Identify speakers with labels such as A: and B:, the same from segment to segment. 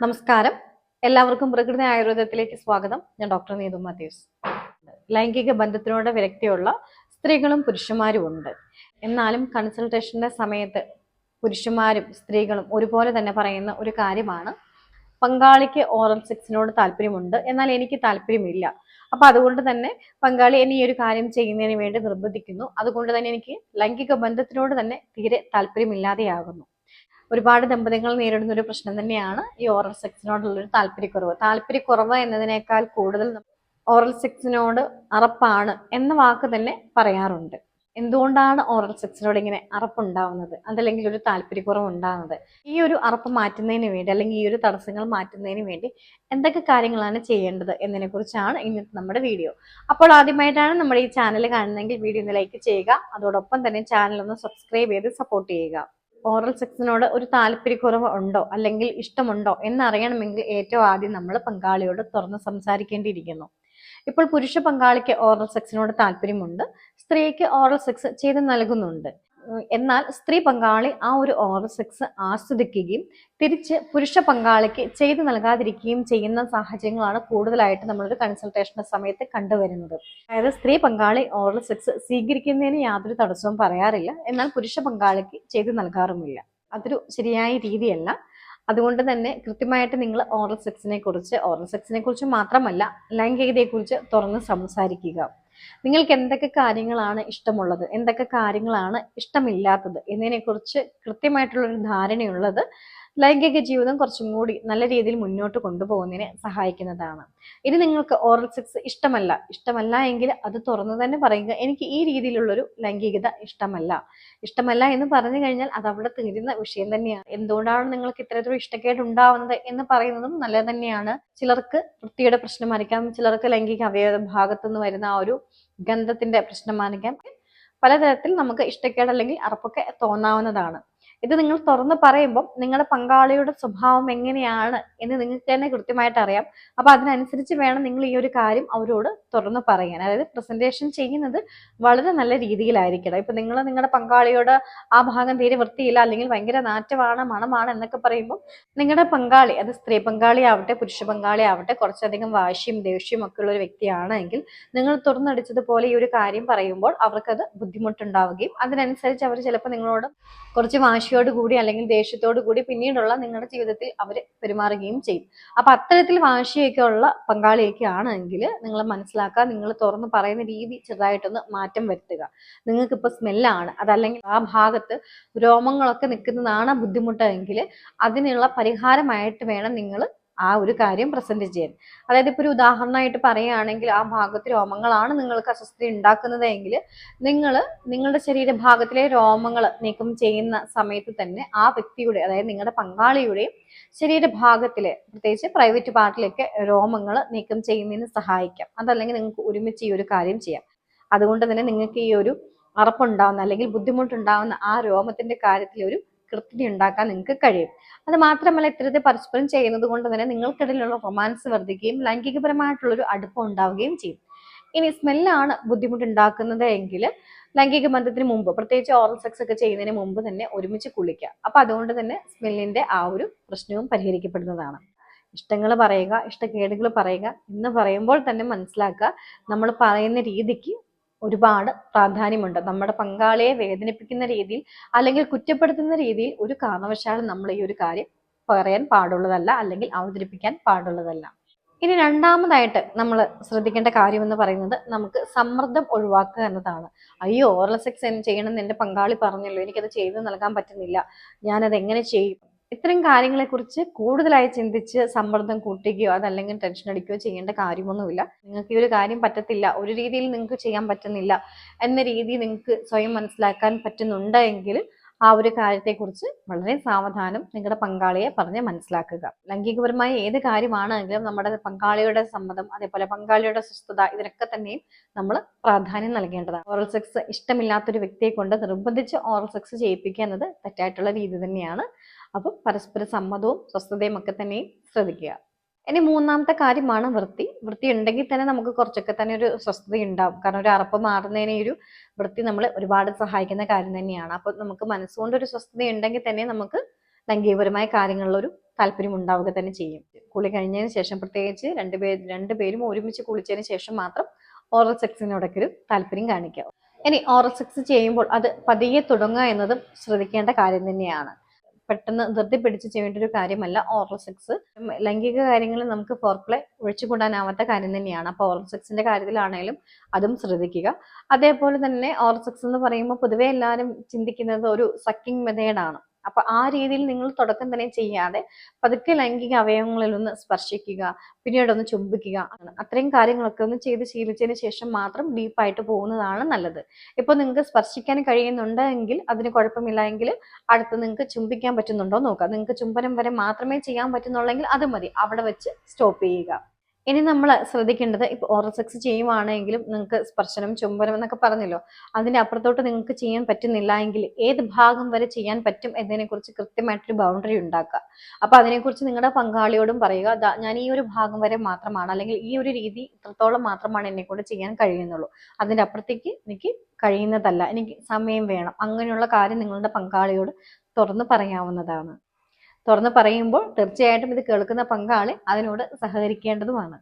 A: നമസ്കാരം. എല്ലാവർക്കും പ്രകൃതി ആയുർവേദത്തിലേക്ക് സ്വാഗതം. ഞാൻ ഡോക്ടർ നീതു മാത്യൂസ്. ലൈംഗിക ബന്ധത്തിനോട് വിരക്തിയുള്ള സ്ത്രീകളും പുരുഷന്മാരും ഉണ്ട്. എന്നാലും കൺസൾട്ടേഷന്റെ സമയത്ത് പുരുഷന്മാരും സ്ത്രീകളും ഒരുപോലെ തന്നെ പറയുന്ന ഒരു കാര്യമാണ്, പങ്കാളിക്ക് ഓറൽ സെക്സിനോട് താല്പര്യമുണ്ട്, എന്നാൽ എനിക്ക് താല്പര്യമില്ല. അപ്പൊ അതുകൊണ്ട് തന്നെ പങ്കാളി എന്നെ ഈ ഒരു കാര്യം ചെയ്യുന്നതിന് വേണ്ടി നിർബന്ധിക്കുന്നു. അതുകൊണ്ട് തന്നെ എനിക്ക് ലൈംഗിക ബന്ധത്തിനോട് തന്നെ തീരെ താല്പര്യമില്ലാതെയാകുന്നു. ഒരുപാട് ദമ്പതികൾ നേരിടുന്ന ഒരു പ്രശ്നം തന്നെയാണ് ഈ ഓറൽ സെക്സിനോടുള്ളൊരു താല്പര്യക്കുറവ് എന്നതിനേക്കാൾ കൂടുതൽ ഓറൽ സെക്സിനോട് അറപ്പാണ് എന്ന വാക്ക് തന്നെ പറയാറുണ്ട്. എന്തുകൊണ്ടാണ് ഓറൽ സെക്സിനോട് ഇങ്ങനെ അറപ്പുണ്ടാവുന്നത്, അതല്ലെങ്കിൽ ഒരു താല്പര്യക്കുറവ് ഉണ്ടാകുന്നത്? ഈ ഒരു അറപ്പ് മാറ്റുന്നതിന് വേണ്ടി, അല്ലെങ്കിൽ ഈ ഒരു തടസ്സങ്ങൾ മാറ്റുന്നതിന് വേണ്ടി എന്തൊക്കെ കാര്യങ്ങളാണ് ചെയ്യേണ്ടത് എന്നതിനെ കുറിച്ചാണ് ഇന്നത്തെ നമ്മുടെ വീഡിയോ. അപ്പോൾ ആദ്യമായിട്ടാണ് നമ്മുടെ ഈ ചാനൽ കാണുന്നതെങ്കിൽ വീഡിയോ ഒന്ന് ലൈക്ക് ചെയ്യുക, അതോടൊപ്പം തന്നെ ചാനൽ ഒന്ന് സബ്സ്ക്രൈബ് ചെയ്ത് സപ്പോർട്ട് ചെയ്യുക. ഓറൽ സെക്സിനോട് ഒരു താല്പര്യക്കുറവ് ഉണ്ടോ അല്ലെങ്കിൽ ഇഷ്ടമുണ്ടോ എന്നറിയണമെങ്കിൽ ഏറ്റവും ആദ്യം നമ്മൾ പങ്കാളിയോട് തുറന്ന് സംസാരിക്കേണ്ടിയിരിക്കുന്നു. ഇപ്പോൾ പുരുഷ പങ്കാളിക്ക് ഓറൽ സെക്സിനോട് താല്പര്യമുണ്ട്, സ്ത്രീക്ക് ഓറൽ സെക്സ് ചെയ്ത് നൽകുന്നുണ്ട്. എന്നാൽ സ്ത്രീ പങ്കാളി ആ ഒരു ഓറൽ സെക്സ് ആസ്വദിക്കുകയും തിരിച്ച് പുരുഷ പങ്കാളിക്ക് ചെയ്തു നൽകാതിരിക്കുകയും ചെയ്യുന്ന സാഹചര്യങ്ങളാണ് കൂടുതലായിട്ട് നമ്മളൊരു കൺസൾട്ടേഷന്റെ സമയത്ത് കണ്ടുവരുന്നത്. അതായത് സ്ത്രീ പങ്കാളി ഓറൽ സെക്സ് സ്വീകരിക്കുന്നതിന് യാതൊരു തടസ്സവും പറയാറില്ല, എന്നാൽ പുരുഷ പങ്കാളിക്ക് ചെയ്തു നൽകാറുമില്ല. അതൊരു ശരിയായ രീതിയല്ല. അതുകൊണ്ട് തന്നെ കൃത്യമായിട്ട് നിങ്ങൾ ഓറൽ സെക്സിനെ കുറിച്ച് മാത്രമല്ല, ലൈംഗികതയെക്കുറിച്ച് തുറന്ന് സംസാരിക്കുക. നിങ്ങൾക്ക് എന്തൊക്കെ കാര്യങ്ങളാണ് ഇഷ്ടമുള്ളത്, എന്തൊക്കെ കാര്യങ്ങളാണ് ഇഷ്ടമില്ലാത്തത് എന്നതിനെക്കുറിച്ച് കൃത്യമായിട്ടുള്ളൊരു ധാരണയുള്ളത് ലൈംഗിക ജീവിതം കുറച്ചും കൂടി നല്ല രീതിയിൽ മുന്നോട്ട് കൊണ്ടുപോകുന്നതിന് സഹായിക്കുന്നതാണ്. ഇനി നിങ്ങൾക്ക് ഓറൽ സെക്സ് ഇഷ്ടമല്ല എങ്കിൽ അത് തുറന്നു തന്നെ പറയുക, എനിക്ക് ഈ രീതിയിലുള്ളൊരു ലൈംഗികത ഇഷ്ടമല്ല എന്ന് പറഞ്ഞു കഴിഞ്ഞാൽ അത് അവിടെ തീരുന്ന വിഷയം തന്നെയാണ്. എന്തുകൊണ്ടാണ് നിങ്ങൾക്ക് ഇത്തരത്തിലുള്ള ഇഷ്ടക്കേട് ഉണ്ടാവുന്നത് എന്ന് പറയുന്നതും നല്ലത് തന്നെയാണ്. ചിലർക്ക് വൃത്തിയുടെ പ്രശ്നമായിരിക്കാം, ചിലർക്ക് ലൈംഗിക അവയവ ഭാഗത്തുനിന്ന് വരുന്ന ആ ഒരു ഗന്ധത്തിന്റെ പ്രശ്നമായിരിക്കാം. പലതരത്തിൽ നമുക്ക് ഇഷ്ടക്കേട് അല്ലെങ്കിൽ അറപ്പൊക്കെ തോന്നാവുന്നതാണ്. ഇത് നിങ്ങൾ തുറന്ന് പറയുമ്പോൾ നിങ്ങളുടെ പങ്കാളിയുടെ സ്വഭാവം എങ്ങനെയാണ് എന്ന് നിങ്ങൾക്ക് തന്നെ കൃത്യമായിട്ട് അറിയാം. അപ്പൊ അതിനനുസരിച്ച് വേണം നിങ്ങൾ ഈ ഒരു കാര്യം അവരോട് തുറന്ന് പറയാൻ. അതായത് പ്രസന്റേഷൻ ചെയ്യുന്നത് വളരെ നല്ല രീതിയിലായിരിക്കണം. ഇപ്പൊ നിങ്ങൾ നിങ്ങളുടെ പങ്കാളിയോട് ആ ഭാഗം തീരെ വൃത്തിയില്ല, അല്ലെങ്കിൽ ഭയങ്കര നാറ്റമാണ്, മണമാണ് എന്നൊക്കെ പറയുമ്പോൾ നിങ്ങളുടെ പങ്കാളി, അത് സ്ത്രീ പങ്കാളി ആവട്ടെ പുരുഷ പങ്കാളി ആവട്ടെ, കുറച്ചധികം വാശിയും ദേഷ്യവും ഒക്കെ ഉള്ള ഒരു വ്യക്തിയാണെങ്കിൽ നിങ്ങൾ തുറന്നടിച്ചതുപോലെ ഈ ഒരു കാര്യം പറയുമ്പോൾ അവർക്കത് ബുദ്ധിമുട്ടുണ്ടാവുകയും അതിനനുസരിച്ച് അവർ ചിലപ്പോൾ നിങ്ങളോട് കുറച്ച് വാശിയോടുകൂടി അല്ലെങ്കിൽ ദേഷ്യത്തോടു കൂടി പിന്നീടുള്ള നിങ്ങളുടെ ജീവിതത്തിൽ അവർ പെരുമാറുകയും ചെയ്യും. അപ്പൊ അത്തരത്തിൽ വാശിയൊക്കെ ഉള്ള പങ്കാളിയൊക്കെ ആണെങ്കിൽ നിങ്ങൾ മനസ്സിലാക്കുക, നിങ്ങൾ തുറന്ന് പറയുന്ന രീതി ചെറുതായിട്ടൊന്ന് മാറ്റം വരുത്തുക. നിങ്ങൾക്ക് ഇപ്പൊ സ്മെല്ലാണ്, അതല്ലെങ്കിൽ ആ ഭാഗത്ത് രോമങ്ങളൊക്കെ നിൽക്കുന്നതാണ് ബുദ്ധിമുട്ടെങ്കിൽ അതിനുള്ള പരിഹാരമായിട്ട് വേണം നിങ്ങൾ ആ ഒരു കാര്യം പ്രസന്റ് ചെയ്യാൻ. അതായത് ഇപ്പൊ ഒരു ഉദാഹരണമായിട്ട് പറയുകയാണെങ്കിൽ, ആ ഭാഗത്ത് രോമങ്ങളാണ് നിങ്ങൾക്ക് അസ്വസ്ഥത ഉണ്ടാക്കുന്നത് എങ്കിൽ നിങ്ങൾ നിങ്ങളുടെ ശരീരഭാഗത്തിലെ രോമങ്ങൾ നീക്കം ചെയ്യുന്ന സമയത്ത് തന്നെ ആ വ്യക്തിയുടെ, അതായത് നിങ്ങളുടെ പങ്കാളിയുടെയും ശരീരഭാഗത്തിലെ പ്രത്യേകിച്ച് പ്രൈവറ്റ് പാർട്ടിലൊക്കെ രോമങ്ങൾ നീക്കം ചെയ്യുന്നതിന് സഹായിക്കാം. അതല്ലെങ്കിൽ നിങ്ങൾക്ക് ഒരുമിച്ച് ഈ ഒരു കാര്യം ചെയ്യാം. അതുകൊണ്ട് തന്നെ നിങ്ങൾക്ക് ഈ ഒരു അറപ്പുണ്ടാവുന്ന അല്ലെങ്കിൽ ബുദ്ധിമുട്ടുണ്ടാവുന്ന ആ രോമത്തിന്റെ കാര്യത്തിൽ ഒരു കൃത്രിമം ഉണ്ടാക്കാൻ നിങ്ങൾക്ക് കഴിയും. അത് മാത്രമല്ല, ഇത്തരത്തിൽ പരസ്പരം ചെയ്യുന്നത് കൊണ്ട് തന്നെ നിങ്ങൾക്കിടയിലുള്ള റൊമാൻസ് വർദ്ധിക്കുകയും ലൈംഗികപരമായിട്ടുള്ളൊരു അടുപ്പം ഉണ്ടാവുകയും ചെയ്യും. ഇനി സ്മെല്ലാണ് ബുദ്ധിമുട്ടുണ്ടാക്കുന്നത് എങ്കിൽ ലൈംഗിക ബന്ധത്തിന് മുമ്പ്, പ്രത്യേകിച്ച് ഓറൽ സെക്സ് ഒക്കെ ചെയ്യുന്നതിന് മുമ്പ് തന്നെ ഒരുമിച്ച് കുളിക്കുക. അപ്പൊ അതുകൊണ്ട് തന്നെ സ്മെല്ലിന്റെ ആ ഒരു പ്രശ്നവും പരിഹരിക്കപ്പെടുന്നതാണ്. ഇഷ്ടങ്ങൾ പറയുക, ഇഷ്ടക്കേടുകൾ പറയുക എന്ന് പറയുമ്പോൾ തന്നെ മനസ്സിലാക്കുക, നമ്മൾ പറയുന്ന രീതിക്ക് ഒരുപാട് പ്രാധാന്യമുണ്ട്. നമ്മുടെ പങ്കാളിയെ വേദനിപ്പിക്കുന്ന രീതിയിൽ അല്ലെങ്കിൽ കുറ്റപ്പെടുത്തുന്ന രീതിയിൽ ഒരു കാരണവശാലും നമ്മൾ ഈ ഒരു കാര്യം പറയാൻ പാടുള്ളതല്ല, അല്ലെങ്കിൽ അവതരിപ്പിക്കാൻ പാടുള്ളതല്ല. ഇനി രണ്ടാമതായിട്ട് നമ്മൾ ശ്രദ്ധിക്കേണ്ട കാര്യം എന്ന് പറയുന്നത്, നമുക്ക് സമ്മർദ്ദം ഒഴിവാക്കുക എന്നതാണ്. അയ്യോ, ഓറൽ സെക്സ് ചെയ്യണമെന്ന് എൻ്റെ പങ്കാളി പറഞ്ഞല്ലോ, എനിക്കത് ചെയ്തു നൽകാൻ പറ്റുന്നില്ല, ഞാനത് എങ്ങനെ ചെയ്യും? ഇത്തരം കാര്യങ്ങളെക്കുറിച്ച് കൂടുതലായി ചിന്തിച്ച് സമ്മർദ്ദം കൂട്ടുകയോ അതല്ലെങ്കിൽ ടെൻഷൻ അടിക്കുകയോ ചെയ്യേണ്ട കാര്യമൊന്നുമില്ല. നിങ്ങൾക്ക് ഈ ഒരു കാര്യം പറ്റത്തില്ല, ഒരു രീതിയിൽ നിങ്ങൾക്ക് ചെയ്യാൻ പറ്റുന്നില്ല എന്ന രീതി നിങ്ങൾക്ക് സ്വയം മനസ്സിലാക്കാൻ പറ്റുന്നുണ്ടെങ്കിൽ ആ ഒരു കാര്യത്തെക്കുറിച്ച് വളരെ സാവധാനം നിങ്ങളുടെ പങ്കാളിയെ പറഞ്ഞ് മനസ്സിലാക്കുക. ലൈംഗികപരമായ ഏത് കാര്യമാണെങ്കിലും നമ്മുടെ പങ്കാളിയുടെ സമ്മതം, അതേപോലെ പങ്കാളിയുടെ സ്വസ്ഥത, ഇതിനൊക്കെ തന്നെയും നമ്മൾ പ്രാധാന്യം നൽകേണ്ടതാണ്. ഓറൽ സെക്സ് ഇഷ്ടമില്ലാത്തൊരു വ്യക്തിയെ കൊണ്ട് നിർബന്ധിച്ച് ഓറൽ സെക്സ് ചെയ്യിപ്പിക്കുക എന്നത് തെറ്റായിട്ടുള്ള രീതി തന്നെയാണ്. അപ്പം പരസ്പര സമ്മതവും സ്വസ്ഥതയും ഒക്കെ തന്നെയും ശ്രദ്ധിക്കുക. ഇനി മൂന്നാമത്തെ കാര്യമാണ് വൃത്തി ഉണ്ടെങ്കിൽ തന്നെ നമുക്ക് കുറച്ചൊക്കെ തന്നെ ഒരു സ്വസ്ഥത ഉണ്ടാവും. കാരണം ഒരു അറപ്പ് മാറുന്നതിന് ഒരു വൃത്തി നമ്മളെ ഒരുപാട് സഹായിക്കുന്ന കാര്യം തന്നെയാണ്. അപ്പൊ നമുക്ക് മനസ്സുകൊണ്ട് ഒരു സ്വസ്ഥത ഉണ്ടെങ്കിൽ തന്നെ നമുക്ക് ലൈംഗികപരമായ കാര്യങ്ങളിലൊരു താല്പര്യം ഉണ്ടാവുക തന്നെ ചെയ്യും. കുളി കഴിഞ്ഞതിന് ശേഷം പ്രത്യേകിച്ച് രണ്ടുപേരും ഒരുമിച്ച് കുളിച്ചതിന് ശേഷം മാത്രം ഓറൽ സെക്സിനോടൊക്കെ ഒരു താല്പര്യം കാണിക്കുക. ഇനി ഓറൽ സെക്സ് ചെയ്യുമ്പോൾ അത് പതിയെ തുടങ്ങുക എന്നതും ശ്രദ്ധിക്കേണ്ട കാര്യം തന്നെയാണ്. പെട്ടെന്ന് ധൃതി പിടിച്ച് ചെയ്യേണ്ട ഒരു കാര്യമല്ല ഓറൽ സെക്സ്. ലൈംഗിക കാര്യങ്ങളിൽ നമുക്ക് ഫോർപ്ലേ ഒഴിച്ചുകൂടാനാവാത്ത കാര്യം തന്നെയാണ്. അപ്പോൾ ഓറൽ സെക്സിന്റെ കാര്യത്തിലാണെങ്കിലും അതും ശ്രദ്ധിക്കുക. അതേപോലെ തന്നെ ഓറൽ സെക്സ് എന്ന് പറയുമ്പോൾ പൊതുവെ എല്ലാവരും ചിന്തിക്കുന്നത് ഒരു സക്കിംഗ് മെത്തേഡാണ്. അപ്പൊ ആ രീതിയിൽ നിങ്ങൾ തുടക്കം തന്നെ ചെയ്യാതെ പതുക്കെ ലൈംഗിക അവയവങ്ങളിൽ ഒന്ന് സ്പർശിക്കുക, പിന്നീട് ഒന്ന് ചുംബിക്കുക, അത്രയും കാര്യങ്ങളൊക്കെ ഒന്ന് ചെയ്ത് ശീലിച്ചതിന് ശേഷം മാത്രം ഡീപ്പായിട്ട് പോകുന്നതാണ് നല്ലത്. ഇപ്പൊ നിങ്ങൾക്ക് സ്പർശിക്കാൻ കഴിയുന്നുണ്ട് എങ്കിൽ അതിന് കുഴപ്പമില്ല എങ്കിൽ അടുത്ത് നിങ്ങൾക്ക് ചുംബിക്കാൻ പറ്റുന്നുണ്ടോ നോക്കുക. നിങ്ങൾക്ക് ചുംബനം വരെ മാത്രമേ ചെയ്യാൻ പറ്റുന്നുള്ളെങ്കിൽ അത് മതി, അവിടെ വെച്ച് സ്റ്റോപ്പ് ചെയ്യുക. ഇനി നമ്മൾ ശ്രദ്ധിക്കേണ്ടത്, ഇപ്പൊ ഓറൽ സെക്സ് ചെയ്യുവാണെങ്കിലും നിങ്ങൾക്ക് സ്പർശനം, ചുംബനം എന്നൊക്കെ പറഞ്ഞല്ലോ, അതിന്റെ അപ്പുറത്തോട്ട് നിങ്ങൾക്ക് ചെയ്യാൻ പറ്റുന്നില്ല എങ്കിൽ ഏത് ഭാഗം വരെ ചെയ്യാൻ പറ്റും എന്നതിനെ കുറിച്ച് കൃത്യമായിട്ടൊരു ബൗണ്ടറി ഉണ്ടാക്കുക. അപ്പൊ അതിനെക്കുറിച്ച് നിങ്ങളുടെ പങ്കാളിയോടും പറയുക, ഞാൻ ഈ ഒരു ഭാഗം വരെ മാത്രമാണ്, അല്ലെങ്കിൽ ഈ ഒരു രീതി ഇത്രത്തോളം മാത്രമാണ് എന്നെ കൊണ്ട് ചെയ്യാൻ കഴിയുന്നുള്ളൂ, അതിന്റെ അപ്പുറത്തേക്ക് എനിക്ക് കഴിയുന്നതല്ല, എനിക്ക് സമയം വേണം. അങ്ങനെയുള്ള കാര്യം നിങ്ങളുടെ പങ്കാളിയോട് തുറന്ന് പറയാവുന്നതാണ്. തുറന്ന് പറയുമ്പോൾ തീർച്ചയായിട്ടും ഇത് കേൾക്കുന്ന പങ്കാളി അതിനോട് സഹകരിക്കേണ്ടതുമാണ്.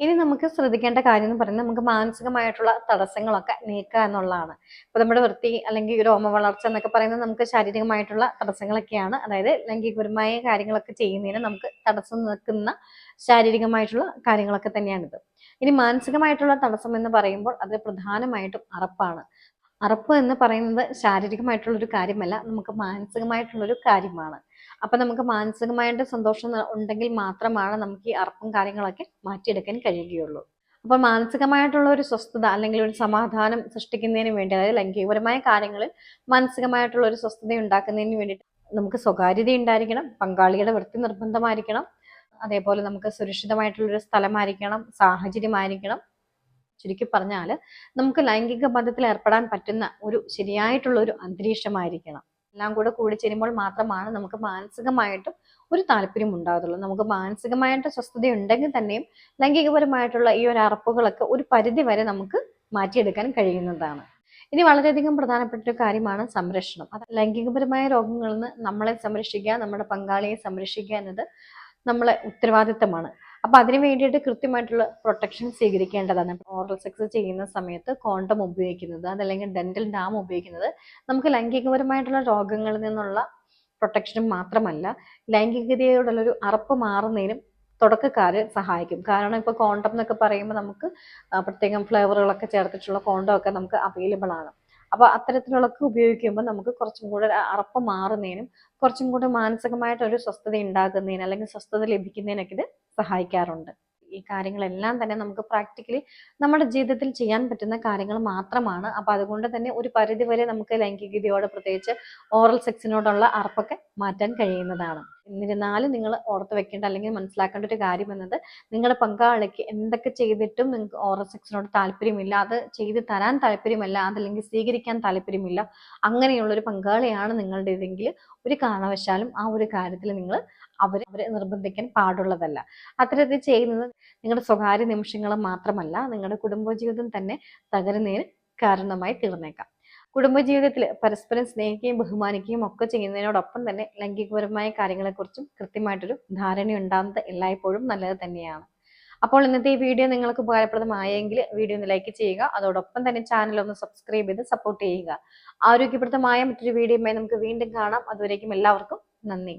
A: ഇനി നമുക്ക് ശ്രദ്ധിക്കേണ്ട കാര്യം എന്ന് പറയുന്നത്, നമുക്ക് മാനസികമായിട്ടുള്ള തടസ്സങ്ങളൊക്കെ നീക്കുക എന്നുള്ളതാണ്. ഇപ്പൊ നമ്മുടെ വൃത്തി അല്ലെങ്കിൽ രോമ വളർച്ച എന്നൊക്കെ പറയുന്നത് നമുക്ക് ശാരീരികമായിട്ടുള്ള തടസ്സങ്ങളൊക്കെയാണ്. അതായത് ലൈംഗികപരമായ കാര്യങ്ങളൊക്കെ ചെയ്യുന്നതിന് നമുക്ക് തടസ്സം നിൽക്കുന്ന ശാരീരികമായിട്ടുള്ള കാര്യങ്ങളൊക്കെ തന്നെയാണിത്. ഇനി മാനസികമായിട്ടുള്ള തടസ്സം എന്ന് പറയുമ്പോൾ അത് പ്രധാനമായിട്ടും അറപ്പാണ്. അറപ്പ് എന്ന് പറയുന്നത് ശാരീരികമായിട്ടുള്ളൊരു കാര്യമല്ല, നമുക്ക് മാനസികമായിട്ടുള്ളൊരു കാര്യമാണ്. അപ്പൊ നമുക്ക് മാനസികമായിട്ട് സന്തോഷം ഉണ്ടെങ്കിൽ മാത്രമാണ് നമുക്ക് ഈ അറപ്പും കാര്യങ്ങളൊക്കെ മാറ്റിയെടുക്കാൻ കഴിയുകയുള്ളൂ. അപ്പോൾ മാനസികമായിട്ടുള്ള ഒരു സ്വസ്ഥത അല്ലെങ്കിൽ ഒരു സമാധാനം സൃഷ്ടിക്കുന്നതിന് വേണ്ടി, അതായത് ലൈംഗികപരമായ കാര്യങ്ങളിൽ മാനസികമായിട്ടുള്ള ഒരു സ്വസ്ഥത ഉണ്ടാക്കുന്നതിന് വേണ്ടിയിട്ട് നമുക്ക് സ്വകാര്യത ഉണ്ടായിരിക്കണം, പങ്കാളിയുടെ വൃത്തി നിർബന്ധമായിരിക്കണം, അതേപോലെ നമുക്ക് സുരക്ഷിതമായിട്ടുള്ളൊരു സ്ഥലമായിരിക്കണം, സാഹചര്യമായിരിക്കണം. ചുരുക്കി പറഞ്ഞാൽ നമുക്ക് ലൈംഗിക ബന്ധത്തിൽ ഏർപ്പെടാൻ പറ്റുന്ന ഒരു ശരിയായിട്ടുള്ള ഒരു അന്തരീക്ഷമായിരിക്കണം. എല്ലാം കൂടെ കൂടിച്ചേരുമ്പോൾ മാത്രമാണ് നമുക്ക് മാനസികമായിട്ടും ഒരു താല്പര്യം ഉണ്ടാകത്തുള്ളൂ. നമുക്ക് മാനസികമായിട്ട് സ്വസ്ഥത ഉണ്ടെങ്കിൽ തന്നെയും ലൈംഗികപരമായിട്ടുള്ള ഈ ഒരു അറപ്പുകളൊക്കെ ഒരു പരിധി വരെ നമുക്ക് മാറ്റിയെടുക്കാൻ കഴിയുന്നതാണ്. ഇനി വളരെയധികം പ്രധാനപ്പെട്ട ഒരു കാര്യമാണ് സംരക്ഷണം. അത് ലൈംഗികപരമായ രോഗങ്ങളിൽ നിന്ന് നമ്മളെ സംരക്ഷിക്കുക, നമ്മുടെ പങ്കാളിയെ സംരക്ഷിക്കുക എന്നത് നമ്മളെ ഉത്തരവാദിത്തമാണ്. അപ്പൊ അതിന് വേണ്ടിയിട്ട് കൃത്യമായിട്ടുള്ള പ്രൊട്ടക്ഷൻ സ്വീകരിക്കേണ്ടതാണ്. ഓറൽ സെക്സ് ചെയ്യുന്ന സമയത്ത് കോണ്ടം ഉപയോഗിക്കുന്നത്, അതല്ലെങ്കിൽ ഡെന്റൽ ഡാം ഉപയോഗിക്കുന്നത് നമുക്ക് ലൈംഗികപരമായിട്ടുള്ള രോഗങ്ങളിൽ നിന്നുള്ള പ്രൊട്ടക്ഷനും മാത്രമല്ല, ലൈംഗികതയോടുള്ളൊരു അറപ്പ് മാറുന്നതിനും തുടക്കക്കാരെ സഹായിക്കും. കാരണം ഇപ്പൊ കോണ്ടം എന്നൊക്കെ പറയുമ്പോൾ നമുക്ക് പ്രത്യേകം ഫ്ലേവറുകളൊക്കെ ചേർത്തിട്ടുള്ള കോണ്ടം ഒക്കെ നമുക്ക് അവൈലബിൾ ആണ്. അപ്പൊ അത്തരത്തിലുള്ളൊക്കെ ഉപയോഗിക്കുമ്പോൾ നമുക്ക് കുറച്ചും കൂടെ അറപ്പ് മാറുന്നതിനും കുറച്ചും കൂടെ മാനസികമായിട്ട് ഒരു സ്വസ്ഥത ഉണ്ടാകുന്നതിന് അല്ലെങ്കിൽ സ്വസ്ഥത ലഭിക്കുന്നതിനൊക്കെ ഇത് സഹായിക്കാറുണ്ട്. ഈ കാര്യങ്ങളെല്ലാം തന്നെ നമുക്ക് പ്രാക്ടിക്കലി നമ്മുടെ ജീവിതത്തിൽ ചെയ്യാൻ പറ്റുന്ന കാര്യങ്ങൾ മാത്രമാണ്. അപ്പൊ അതുകൊണ്ട് തന്നെ ഒരു പരിധി വരെ നമുക്ക് ലൈംഗികതയോട്, പ്രത്യേകിച്ച് ഓറൽ സെക്സിനോടുള്ള അറപ്പൊക്കെ മാറ്റാൻ കഴിയുന്നതാണ്. എന്നിരുന്നാലും നിങ്ങൾ ഓർത്ത് വെക്കേണ്ട അല്ലെങ്കിൽ മനസ്സിലാക്കേണ്ട ഒരു കാര്യം എന്നത്, നിങ്ങളുടെ പങ്കാളിക്ക് എന്തൊക്കെ ചെയ്തിട്ടും നിങ്ങൾക്ക് ഓറൽ സെക്സിനോട് താല്പര്യമില്ല, അത് ചെയ്ത് തരാൻ താല്പര്യമല്ല, അതല്ലെങ്കിൽ സ്വീകരിക്കാൻ താല്പര്യമില്ല, അങ്ങനെയുള്ളൊരു പങ്കാളിയാണ് നിങ്ങളുടെ ഇതെങ്കിൽ ഒരു കാരണവശാലും ആ ഒരു കാര്യത്തിൽ നിങ്ങൾ അവരെ നിർബന്ധിക്കാൻ പാടുള്ളതല്ല. അത്തരത്തിൽ ചെയ്യുന്നത് നിങ്ങളുടെ സ്വകാര്യ നിമിഷങ്ങൾ മാത്രമല്ല, നിങ്ങളുടെ കുടുംബജീവിതം തന്നെ തകരുന്നതിന് കാരണമായി തീർന്നേക്കാം. കുടുംബജീവിതത്തിൽ പരസ്പരം സ്നേഹിക്കുകയും ബഹുമാനിക്കുകയും ഒക്കെ ചെയ്യുന്നതിനോടൊപ്പം തന്നെ ലൈംഗികപരമായ കാര്യങ്ങളെക്കുറിച്ചും കൃത്യമായിട്ടൊരു ധാരണ ഉണ്ടാകുന്നത് എല്ലായ്പ്പോഴും നല്ലത് തന്നെയാണ്. അപ്പോൾ ഇന്നത്തെ ഈ വീഡിയോ നിങ്ങൾക്ക് ഉപകാരപ്രദമായെങ്കിൽ വീഡിയോ ഒന്ന് ലൈക്ക് ചെയ്യുക, അതോടൊപ്പം തന്നെ ചാനൽ ഒന്ന് സബ്സ്ക്രൈബ് ചെയ്ത് സപ്പോർട്ട് ചെയ്യുക. ആരോഗ്യപ്രദമായ മറ്റൊരു വീഡിയോയുമായി നമുക്ക് വീണ്ടും കാണാം. അതുവരേക്കും എല്ലാവർക്കും നന്ദി.